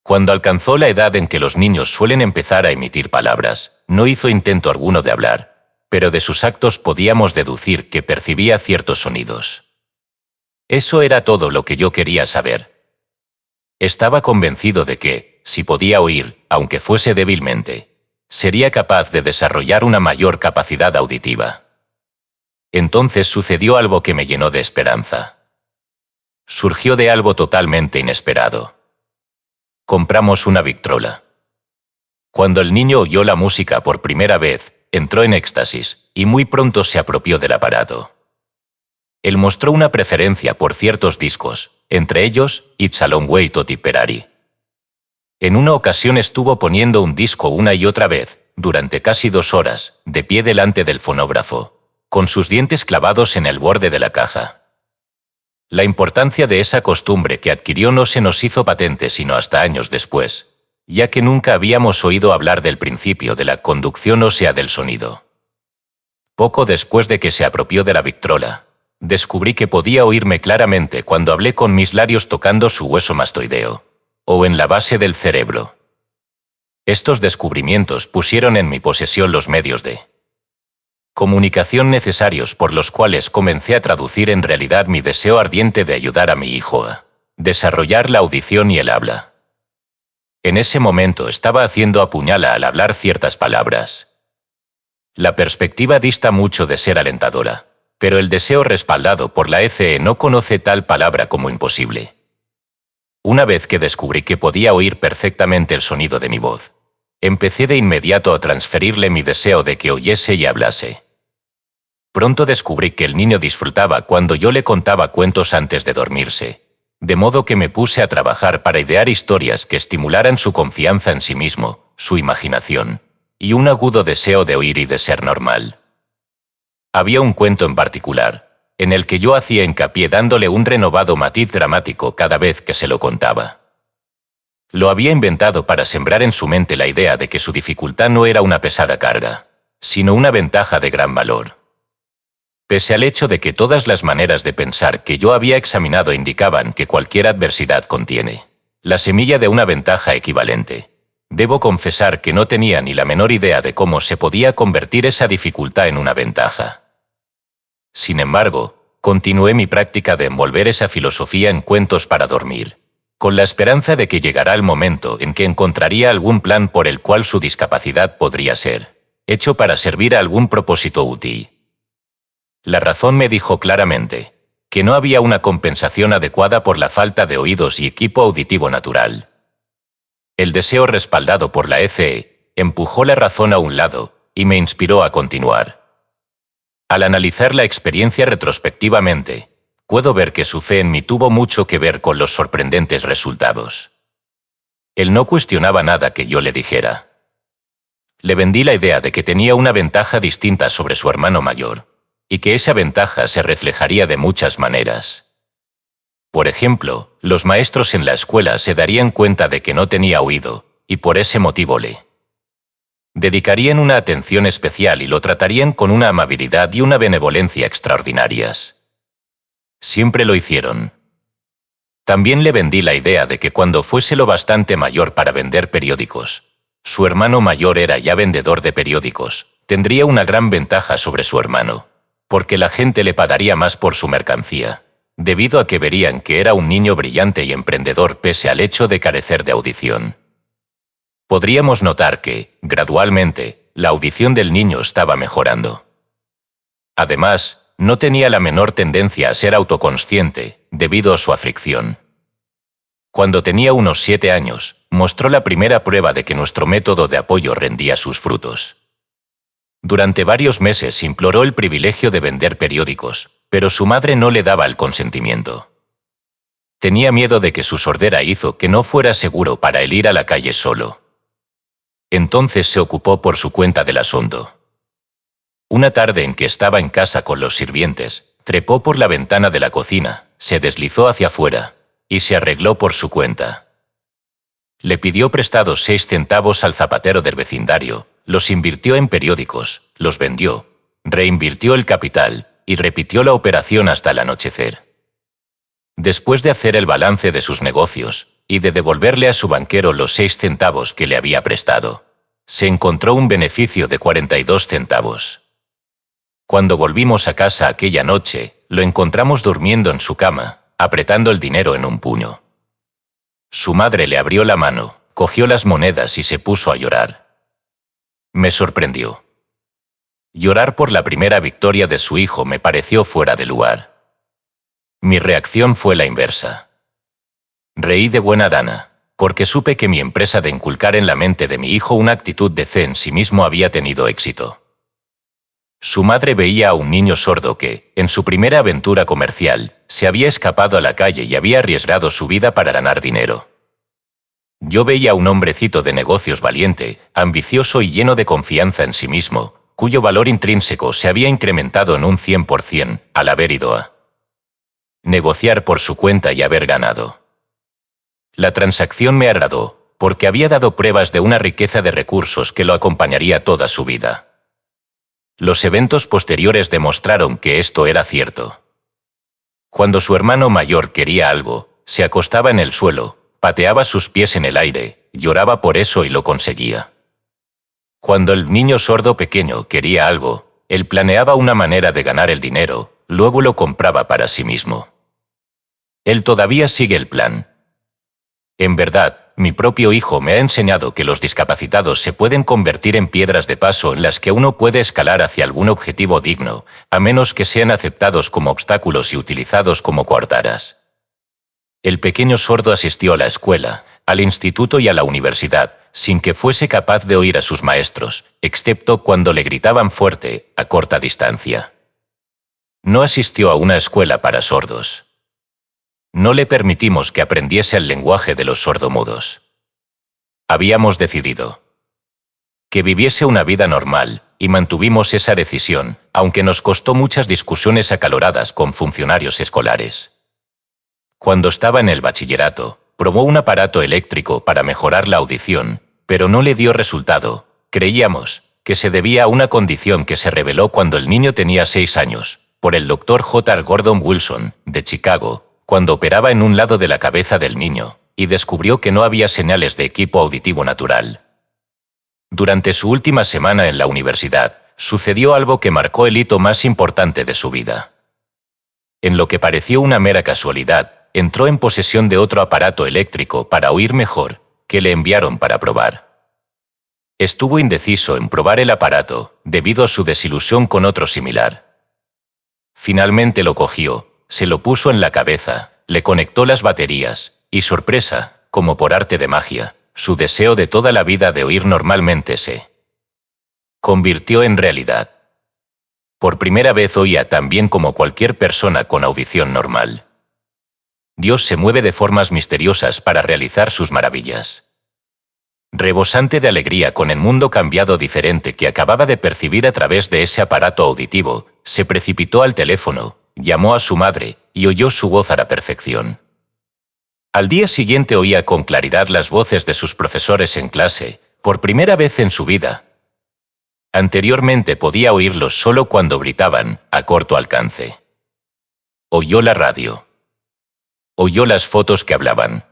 Cuando alcanzó la edad en que los niños suelen empezar a emitir palabras, no hizo intento alguno de hablar, pero de sus actos podíamos deducir que percibía ciertos sonidos. Eso era todo lo que yo quería saber. Estaba convencido de que, si podía oír, aunque fuese débilmente, sería capaz de desarrollar una mayor capacidad auditiva. Entonces sucedió algo que me llenó de esperanza. Surgió de algo totalmente inesperado. Compramos una Victrola. Cuando el niño oyó la música por primera vez, entró en éxtasis y muy pronto se apropió del aparato. Él mostró una preferencia por ciertos discos, entre ellos It's a Long Way to Tipperary. En una ocasión estuvo poniendo un disco una y otra vez, durante casi 2 horas, de pie delante del fonógrafo, con sus dientes clavados en el borde de la caja. La importancia de esa costumbre que adquirió no se nos hizo patente sino hasta años después, ya que nunca habíamos oído hablar del principio de la conducción ósea del sonido. Poco después de que se apropió de la Victrola, descubrí que podía oírme claramente cuando hablé con mis labios tocando su hueso mastoideo, o en la base del cerebro. Estos descubrimientos pusieron en mi posesión los medios de comunicación necesarios por los cuales comencé a traducir en realidad mi deseo ardiente de ayudar a mi hijo a desarrollar la audición y el habla. En ese momento estaba haciendo apuñala al hablar ciertas palabras. La perspectiva dista mucho de ser alentadora, pero el deseo respaldado por la ECE no conoce tal palabra como imposible. Una vez que descubrí que podía oír perfectamente el sonido de mi voz, empecé de inmediato a transferirle mi deseo de que oyese y hablase. Pronto descubrí que el niño disfrutaba cuando yo le contaba cuentos antes de dormirse, de modo que me puse a trabajar para idear historias que estimularan su confianza en sí mismo, su imaginación, y un agudo deseo de oír y de ser normal. Había un cuento en particular, en el que yo hacía hincapié dándole un renovado matiz dramático cada vez que se lo contaba. Lo había inventado para sembrar en su mente la idea de que su dificultad no era una pesada carga, sino una ventaja de gran valor. Pese al hecho de que todas las maneras de pensar que yo había examinado indicaban que cualquier adversidad contiene la semilla de una ventaja equivalente, debo confesar que no tenía ni la menor idea de cómo se podía convertir esa dificultad en una ventaja. Sin embargo, continué mi práctica de envolver esa filosofía en cuentos para dormir, con la esperanza de que llegara el momento en que encontraría algún plan por el cual su discapacidad podría ser hecho para servir a algún propósito útil. La razón me dijo claramente que no había una compensación adecuada por la falta de oídos y equipo auditivo natural. El deseo respaldado por la ECE empujó la razón a un lado y me inspiró a continuar. Al analizar la experiencia retrospectivamente, puedo ver que su fe en mí tuvo mucho que ver con los sorprendentes resultados. Él no cuestionaba nada que yo le dijera. Le vendí la idea de que tenía una ventaja distinta sobre su hermano mayor, y que esa ventaja se reflejaría de muchas maneras. Por ejemplo, los maestros en la escuela se darían cuenta de que no tenía oído, y por ese motivo le dedicarían una atención especial y lo tratarían con una amabilidad y una benevolencia extraordinarias. Siempre lo hicieron. También le vendí la idea de que cuando fuese lo bastante mayor para vender periódicos, su hermano mayor era ya vendedor de periódicos, tendría una gran ventaja sobre su hermano, porque la gente le pagaría más por su mercancía, debido a que verían que era un niño brillante y emprendedor pese al hecho de carecer de audición. Podríamos notar que, gradualmente, la audición del niño estaba mejorando. Además, no tenía la menor tendencia a ser autoconsciente, debido a su aflicción. Cuando tenía unos 7 años, mostró la primera prueba de que nuestro método de apoyo rendía sus frutos. Durante varios meses imploró el privilegio de vender periódicos, pero su madre no le daba el consentimiento. Tenía miedo de que su sordera hizo que no fuera seguro para él ir a la calle solo. Entonces se ocupó por su cuenta del asunto. Una tarde en que estaba en casa con los sirvientes, trepó por la ventana de la cocina, se deslizó hacia afuera y se arregló por su cuenta. Le pidió prestados 6 centavos al zapatero del vecindario, los invirtió en periódicos, los vendió, reinvirtió el capital y repitió la operación hasta el anochecer. Después de hacer el balance de sus negocios y de devolverle a su banquero los 6 centavos que le había prestado, se encontró un beneficio de 42 centavos. Cuando volvimos a casa aquella noche, lo encontramos durmiendo en su cama, apretando el dinero en un puño. Su madre le abrió la mano, cogió las monedas y se puso a llorar. Me sorprendió. Llorar por la primera victoria de su hijo me pareció fuera de lugar. Mi reacción fue la inversa. Reí de buena gana, porque supe que mi empresa de inculcar en la mente de mi hijo una actitud de fe en sí mismo había tenido éxito. Su madre veía a un niño sordo que, en su primera aventura comercial, se había escapado a la calle y había arriesgado su vida para ganar dinero. Yo veía a un hombrecito de negocios valiente, ambicioso y lleno de confianza en sí mismo, cuyo valor intrínseco se había incrementado en un 100% al haber ido a negociar por su cuenta y haber ganado. La transacción me agradó, porque había dado pruebas de una riqueza de recursos que lo acompañaría toda su vida. Los eventos posteriores demostraron que esto era cierto. Cuando su hermano mayor quería algo, se acostaba en el suelo, pateaba sus pies en el aire, lloraba por eso y lo conseguía. Cuando el niño sordo pequeño quería algo, él planeaba una manera de ganar el dinero, luego lo compraba para sí mismo. Él todavía sigue el plan. En verdad, mi propio hijo me ha enseñado que los discapacitados se pueden convertir en piedras de paso en las que uno puede escalar hacia algún objetivo digno, a menos que sean aceptados como obstáculos y utilizados como coartadas. El pequeño sordo asistió a la escuela, al instituto y a la universidad, sin que fuese capaz de oír a sus maestros, excepto cuando le gritaban fuerte, a corta distancia. No asistió a una escuela para sordos. No le permitimos que aprendiese el lenguaje de los sordomudos. Habíamos decidido que viviese una vida normal, y mantuvimos esa decisión, aunque nos costó muchas discusiones acaloradas con funcionarios escolares. Cuando estaba en el bachillerato, probó un aparato eléctrico para mejorar la audición, pero no le dio resultado. Creíamos que se debía a una condición que se reveló cuando el niño tenía 6 años, por el Dr. J. Gordon Wilson, de Chicago, cuando operaba en un lado de la cabeza del niño, y descubrió que no había señales de equipo auditivo natural. Durante su última semana en la universidad, sucedió algo que marcó el hito más importante de su vida. En lo que pareció una mera casualidad, entró en posesión de otro aparato eléctrico para oír mejor, que le enviaron para probar. Estuvo indeciso en probar el aparato, debido a su desilusión con otro similar. Finalmente lo cogió, se lo puso en la cabeza, le conectó las baterías, y sorpresa, como por arte de magia, su deseo de toda la vida de oír normalmente se convirtió en realidad. Por primera vez oía tan bien como cualquier persona con audición normal. Dios se mueve de formas misteriosas para realizar sus maravillas. Rebosante de alegría con el mundo cambiado diferente que acababa de percibir a través de ese aparato auditivo, se precipitó al teléfono, llamó a su madre y oyó su voz a la perfección. Al día siguiente oía con claridad las voces de sus profesores en clase, por primera vez en su vida. Anteriormente podía oírlos solo cuando gritaban, a corto alcance. Oyó la radio. Oyó las fotos que hablaban.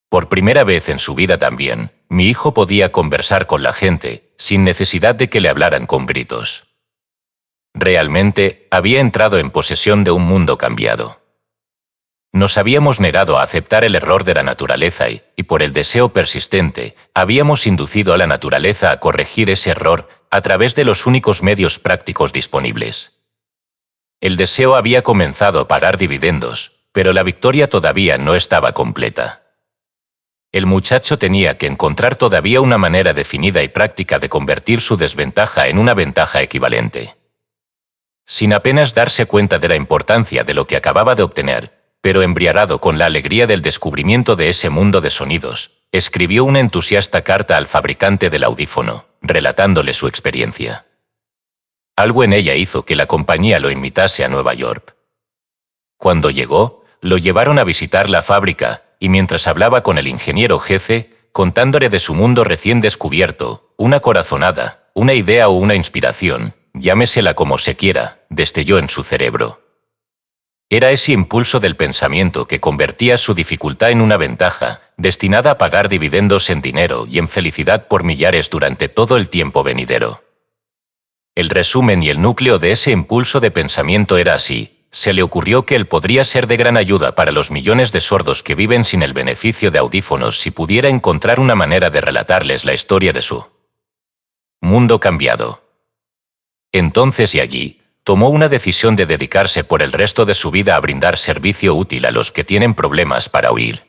Por primera vez en su vida también, mi hijo podía conversar con la gente, sin necesidad de que le hablaran con gritos. Realmente, había entrado en posesión de un mundo cambiado. Nos habíamos negado a aceptar el error de la naturaleza y, por el deseo persistente, habíamos inducido a la naturaleza a corregir ese error a través de los únicos medios prácticos disponibles. El deseo había comenzado a pagar dividendos, pero la victoria todavía no estaba completa. El muchacho tenía que encontrar todavía una manera definida y práctica de convertir su desventaja en una ventaja equivalente. Sin apenas darse cuenta de la importancia de lo que acababa de obtener, pero embriagado con la alegría del descubrimiento de ese mundo de sonidos, escribió una entusiasta carta al fabricante del audífono, relatándole su experiencia. Algo en ella hizo que la compañía lo invitase a Nueva York. Cuando llegó, lo llevaron a visitar la fábrica, y mientras hablaba con el ingeniero jefe, contándole de su mundo recién descubierto, una corazonada, una idea o una inspiración, llámesela como se quiera, destelló en su cerebro. Era ese impulso del pensamiento que convertía su dificultad en una ventaja, destinada a pagar dividendos en dinero y en felicidad por millares durante todo el tiempo venidero. El resumen y el núcleo de ese impulso de pensamiento era así: se le ocurrió que él podría ser de gran ayuda para los millones de sordos que viven sin el beneficio de audífonos si pudiera encontrar una manera de relatarles la historia de su mundo cambiado. Entonces y allí, tomó una decisión de dedicarse por el resto de su vida a brindar servicio útil a los que tienen problemas para oír.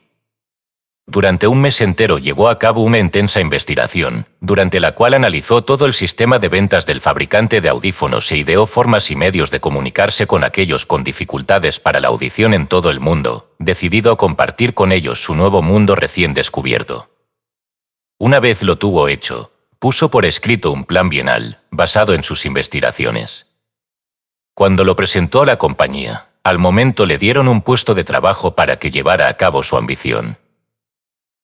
Durante un mes entero llevó a cabo una intensa investigación, durante la cual analizó todo el sistema de ventas del fabricante de audífonos e ideó formas y medios de comunicarse con aquellos con dificultades para la audición en todo el mundo, decidido a compartir con ellos su nuevo mundo recién descubierto. Una vez lo tuvo hecho, puso por escrito un plan bienal, basado en sus investigaciones. Cuando lo presentó a la compañía, al momento le dieron un puesto de trabajo para que llevara a cabo su ambición.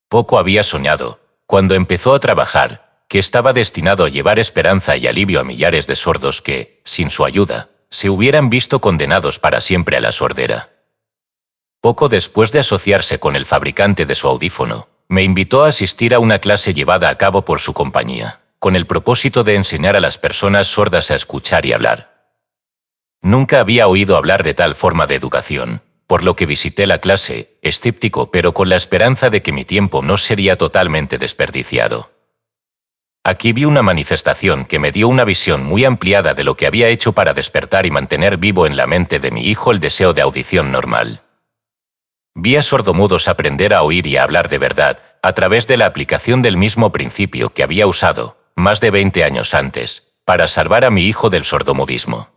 Poco había soñado, cuando empezó a trabajar, que estaba destinado a llevar esperanza y alivio a millares de sordos que, sin su ayuda, se hubieran visto condenados para siempre a la sordera. Poco después de asociarse con el fabricante de su audífono, me invitó a asistir a una clase llevada a cabo por su compañía, con el propósito de enseñar a las personas sordas a escuchar y hablar. Nunca había oído hablar de tal forma de educación, por lo que visité la clase, escéptico pero con la esperanza de que mi tiempo no sería totalmente desperdiciado. Aquí vi una manifestación que me dio una visión muy ampliada de lo que había hecho para despertar y mantener vivo en la mente de mi hijo el deseo de audición normal. Vi a sordomudos aprender a oír y a hablar de verdad, a través de la aplicación del mismo principio que había usado, más de 20 años antes, para salvar a mi hijo del sordomudismo.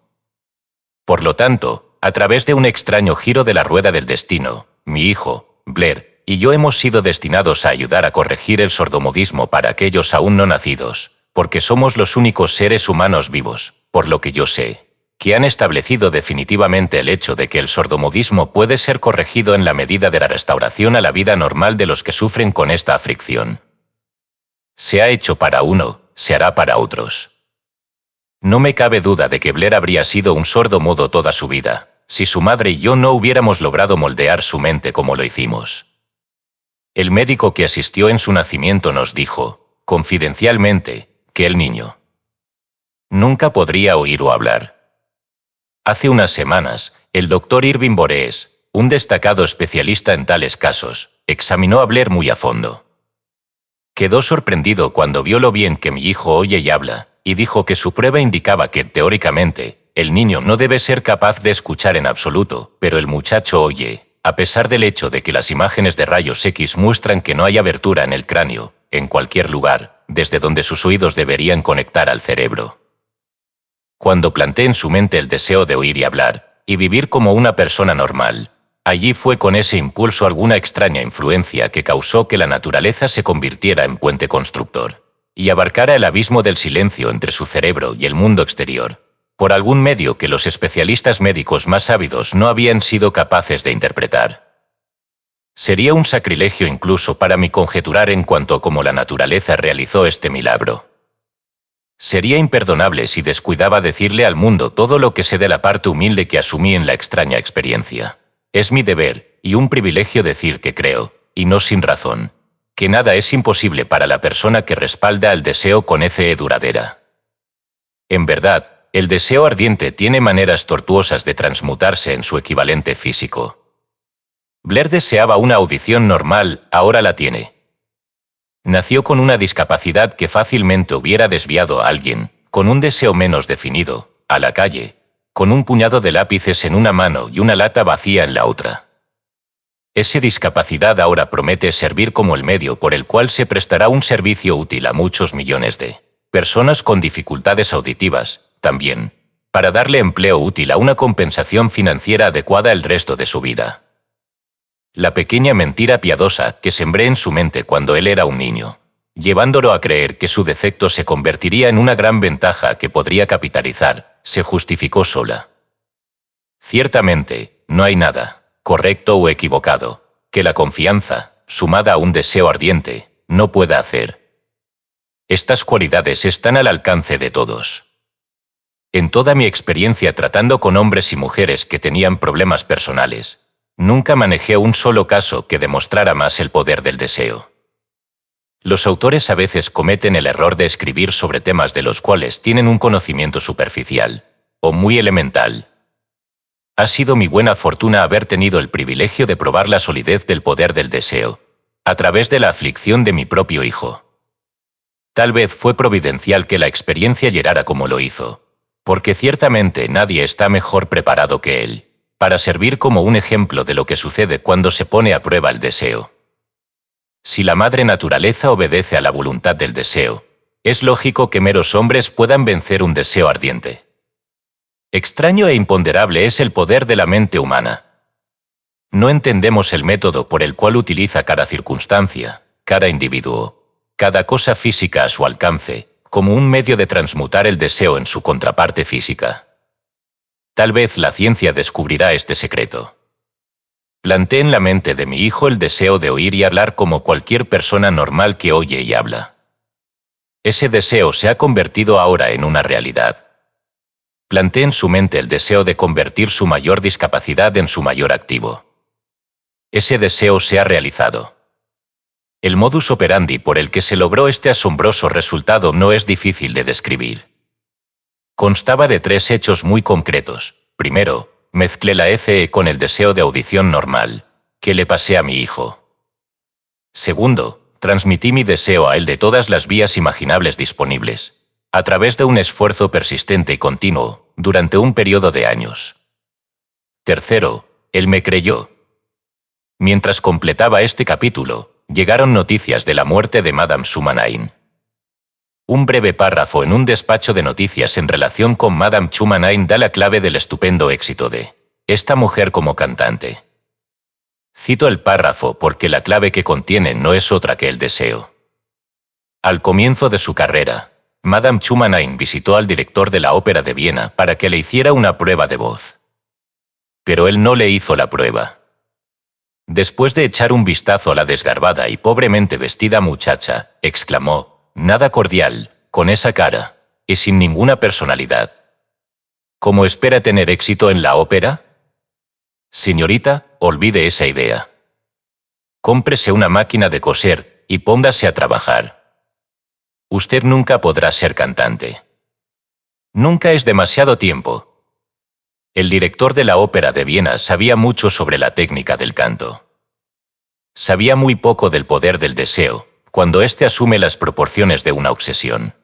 Por lo tanto, a través de un extraño giro de la rueda del destino, mi hijo, Blair, y yo hemos sido destinados a ayudar a corregir el sordomudismo para aquellos aún no nacidos, porque somos los únicos seres humanos vivos, por lo que yo sé, que han establecido definitivamente el hecho de que el sordomudismo puede ser corregido en la medida de la restauración a la vida normal de los que sufren con esta aflicción. Se ha hecho para uno, se hará para otros. No me cabe duda de que Blair habría sido un sordo mudo toda su vida, si su madre y yo no hubiéramos logrado moldear su mente como lo hicimos. El médico que asistió en su nacimiento nos dijo, confidencialmente, que el niño nunca podría oír o hablar. Hace unas semanas, el doctor Irving Borees, un destacado especialista en tales casos, examinó a Blair muy a fondo. Quedó sorprendido cuando vio lo bien que mi hijo oye y habla, y dijo que su prueba indicaba que, teóricamente, el niño no debe ser capaz de escuchar en absoluto, pero el muchacho oye, a pesar del hecho de que las imágenes de rayos X muestran que no hay abertura en el cráneo, en cualquier lugar, desde donde sus oídos deberían conectar al cerebro. Cuando planté en su mente el deseo de oír y hablar, y vivir como una persona normal, allí fue con ese impulso alguna extraña influencia que causó que la naturaleza se convirtiera en puente constructor, y abarcara el abismo del silencio entre su cerebro y el mundo exterior, por algún medio que los especialistas médicos más ávidos no habían sido capaces de interpretar. Sería un sacrilegio incluso para mí conjeturar en cuanto a cómo la naturaleza realizó este milagro. Sería imperdonable si descuidaba decirle al mundo todo lo que sé de la parte humilde que asumí en la extraña experiencia. Es mi deber, y un privilegio decir que creo, y no sin razón, que nada es imposible para la persona que respalda al deseo con fe duradera. En verdad, el deseo ardiente tiene maneras tortuosas de transmutarse en su equivalente físico. Blair deseaba una audición normal, ahora la tiene. Nació con una discapacidad que fácilmente hubiera desviado a alguien, con un deseo menos definido, a la calle, con un puñado de lápices en una mano y una lata vacía en la otra. Esa discapacidad ahora promete servir como el medio por el cual se prestará un servicio útil a muchos millones de personas con dificultades auditivas, también, para darle empleo útil a una compensación financiera adecuada el resto de su vida. La pequeña mentira piadosa que sembré en su mente cuando él era un niño, llevándolo a creer que su defecto se convertiría en una gran ventaja que podría capitalizar, se justificó sola. Ciertamente, no hay nada, correcto o equivocado, que la confianza, sumada a un deseo ardiente, no pueda hacer. Estas cualidades están al alcance de todos. En toda mi experiencia tratando con hombres y mujeres que tenían problemas personales, nunca manejé un solo caso que demostrara más el poder del deseo. Los autores a veces cometen el error de escribir sobre temas de los cuales tienen un conocimiento superficial, o muy elemental. Ha sido mi buena fortuna haber tenido el privilegio de probar la solidez del poder del deseo, a través de la aflicción de mi propio hijo. Tal vez fue providencial que la experiencia llegara como lo hizo, porque ciertamente nadie está mejor preparado que él, para servir como un ejemplo de lo que sucede cuando se pone a prueba el deseo. Si la madre naturaleza obedece a la voluntad del deseo, es lógico que meros hombres puedan vencer un deseo ardiente. Extraño e imponderable es el poder de la mente humana. No entendemos el método por el cual utiliza cada circunstancia, cada individuo, cada cosa física a su alcance, como un medio de transmutar el deseo en su contraparte física. Tal vez la ciencia descubrirá este secreto. Planté en la mente de mi hijo el deseo de oír y hablar como cualquier persona normal que oye y habla. Ese deseo se ha convertido ahora en una realidad. Planté en su mente el deseo de convertir su mayor discapacidad en su mayor activo. Ese deseo se ha realizado. El modus operandi por el que se logró este asombroso resultado no es difícil de describir. Constaba de 3 hechos muy concretos. Primero, mezclé la ECE con el deseo de audición normal, que le pasé a mi hijo. Segundo, transmití mi deseo a él de todas las vías imaginables disponibles, a través de un esfuerzo persistente y continuo, durante un periodo de años. Tercero, él me creyó. Mientras completaba este capítulo, llegaron noticias de la muerte de Madame Shumanain. Un breve párrafo en un despacho de noticias en relación con Madame Shumanain da la clave del estupendo éxito de esta mujer como cantante. Cito el párrafo porque la clave que contiene no es otra que el deseo. Al comienzo de su carrera, Madame Shumanain visitó al director de la Ópera de Viena para que le hiciera una prueba de voz. Pero él no le hizo la prueba. Después de echar un vistazo a la desgarbada y pobremente vestida muchacha, exclamó: «Nada cordial, con esa cara, y sin ninguna personalidad. ¿Cómo espera tener éxito en la ópera? Señorita, olvide esa idea. Cómprese una máquina de coser y póngase a trabajar. Usted nunca podrá ser cantante. Nunca es demasiado tiempo». El director de la Ópera de Viena sabía mucho sobre la técnica del canto. Sabía muy poco del poder del deseo, cuando éste asume las proporciones de una obsesión.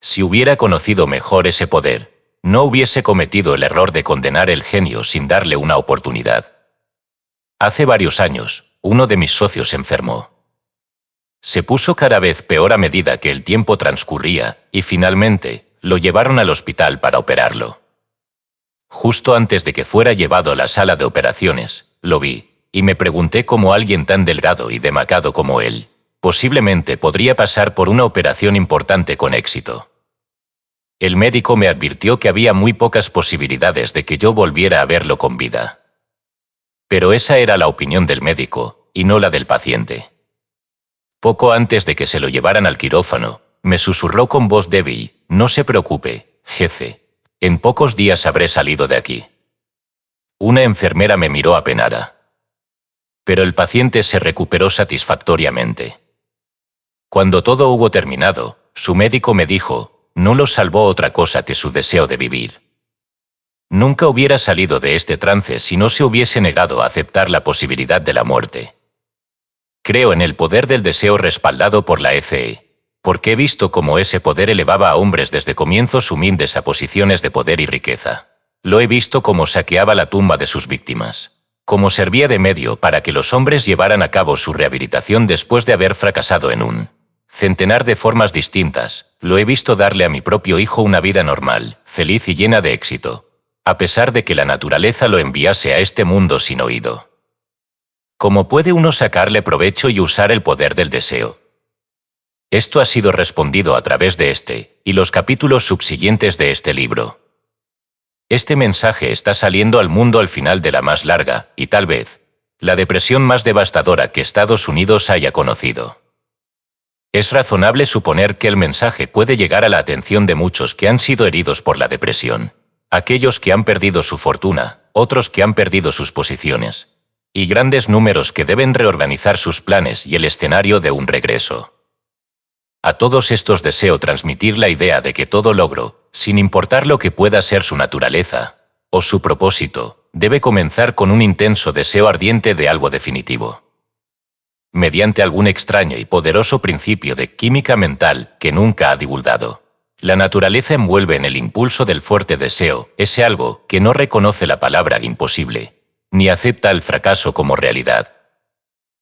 Si hubiera conocido mejor ese poder, no hubiese cometido el error de condenar el genio sin darle una oportunidad. Hace varios años, uno de mis socios enfermó. Se puso cada vez peor a medida que el tiempo transcurría, y finalmente, lo llevaron al hospital para operarlo. Justo antes de que fuera llevado a la sala de operaciones, lo vi, y me pregunté cómo alguien tan delgado y demacrado como él, posiblemente podría pasar por una operación importante con éxito. El médico me advirtió que había muy pocas posibilidades de que yo volviera a verlo con vida. Pero esa era la opinión del médico, y no la del paciente. Poco antes de que se lo llevaran al quirófano, me susurró con voz débil: «No se preocupe, jefe. En pocos días habré salido de aquí». Una enfermera me miró apenada. Pero el paciente se recuperó satisfactoriamente. Cuando todo hubo terminado, su médico me dijo: «No lo salvó otra cosa que su deseo de vivir. Nunca hubiera salido de este trance si no se hubiese negado a aceptar la posibilidad de la muerte». Creo en el poder del deseo respaldado por la ECE. Porque he visto cómo ese poder elevaba a hombres desde comienzos humildes a posiciones de poder y riqueza. Lo he visto cómo saqueaba la tumba de sus víctimas. Cómo servía de medio para que los hombres llevaran a cabo su rehabilitación después de haber fracasado en un centenar de formas distintas. Lo he visto darle a mi propio hijo una vida normal, feliz y llena de éxito, a pesar de que la naturaleza lo enviase a este mundo sin oído. ¿Cómo puede uno sacarle provecho y usar el poder del deseo? Esto ha sido respondido a través de este y los capítulos subsiguientes de este libro. Este mensaje está saliendo al mundo al final de la más larga, y tal vez, la depresión más devastadora que Estados Unidos haya conocido. Es razonable suponer que el mensaje puede llegar a la atención de muchos que han sido heridos por la depresión, aquellos que han perdido su fortuna, otros que han perdido sus posiciones, y grandes números que deben reorganizar sus planes y el escenario de un regreso. A todos estos deseo transmitir la idea de que todo logro, sin importar lo que pueda ser su naturaleza o su propósito, debe comenzar con un intenso deseo ardiente de algo definitivo. Mediante algún extraño y poderoso principio de química mental que nunca ha divulgado, la naturaleza envuelve en el impulso del fuerte deseo ese algo que no reconoce la palabra imposible, ni acepta el fracaso como realidad.